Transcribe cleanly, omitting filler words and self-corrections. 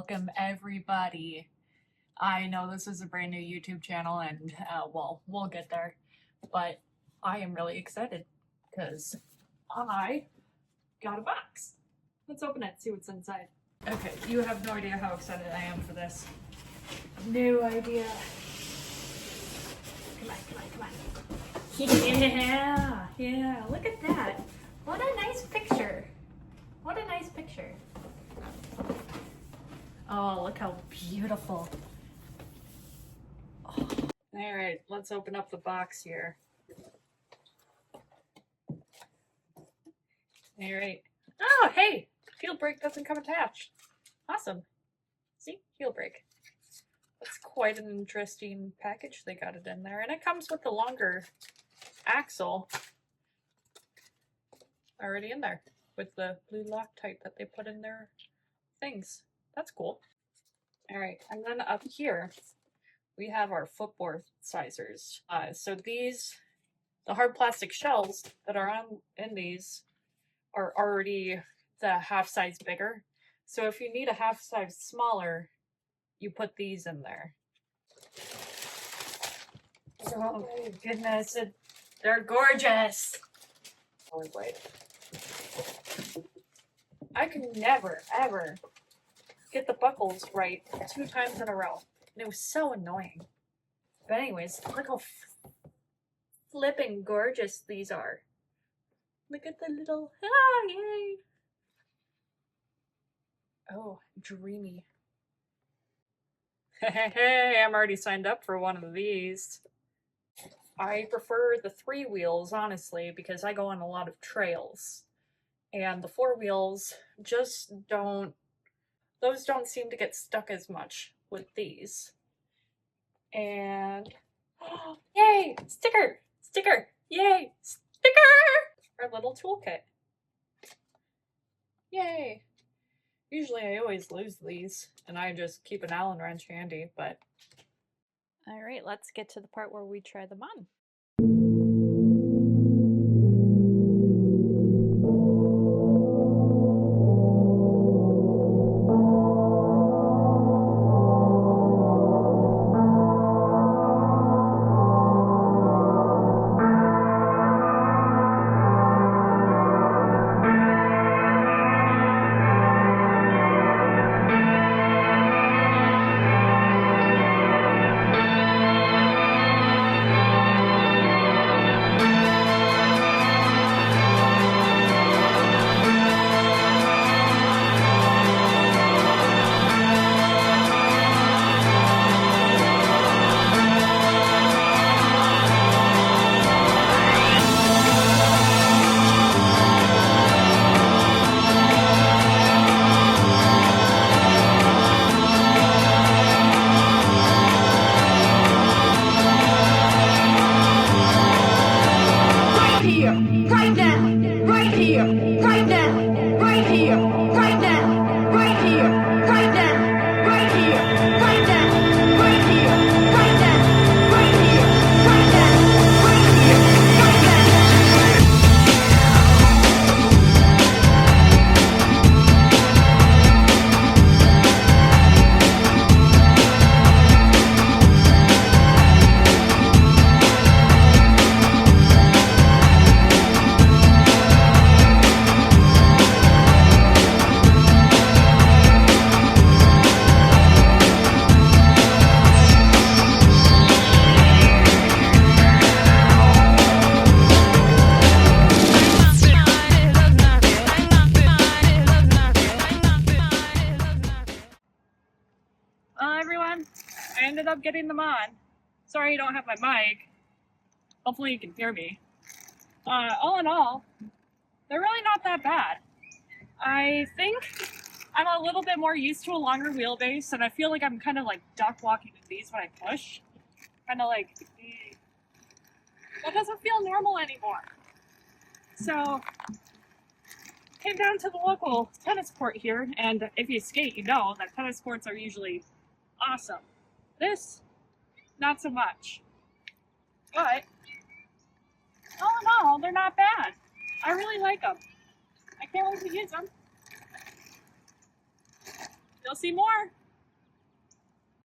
welcome everybody. I know this is a brand new YouTube channel and well, we'll get there, but I am really excited because I got a box. Let's open it, see what's inside. Okay, you have no idea how excited I am for this. No idea. Come on. Yeah, look at that. What a nice picture. What a nice picture. Oh, look how beautiful. Oh. All right, let's open up the box here. All right. Oh, hey, field brake doesn't come attached. Awesome. See, field brake. That's quite an interesting package they got it in there. And it comes with the longer axle already in there with the blue Loctite that they put in their things. That's cool. All right, and then up here, we have our footboard sizers. So these, the hard plastic shells that are in these are already the half size bigger. So if you need a half size smaller, you put these in there. Oh my goodness, they're gorgeous. Oh wait. I can never, ever get the buckles right 2 times in a row. And it was so annoying. But anyways, look how flipping gorgeous these are. Look at the little, yay. Oh, dreamy. Hey, I'm already signed up for one of these. I prefer the 3 wheels, honestly, because I go on a lot of trails. And the 4 wheels just don't, those don't seem to get stuck as much with these. And, oh, yay, sticker, yay, sticker! Our little toolkit. Yay. Usually I always lose these, and I just keep an Allen wrench handy, but... Alright, let's get to the part where we try them on. Everyone, I ended up getting them on. Sorry you don't have my mic. Hopefully you can hear me. All in all, they're really not that bad. I think I'm a little bit more used to a longer wheelbase, and I feel like I'm kind of like duck walking with these when I push. Kind of like, that doesn't feel normal anymore. So, came down to the local tennis court here, and if you skate, you know that tennis courts are usually awesome. This, not so much. But, all in all, they're not bad. I really like them. I can't wait to use them. You'll see more.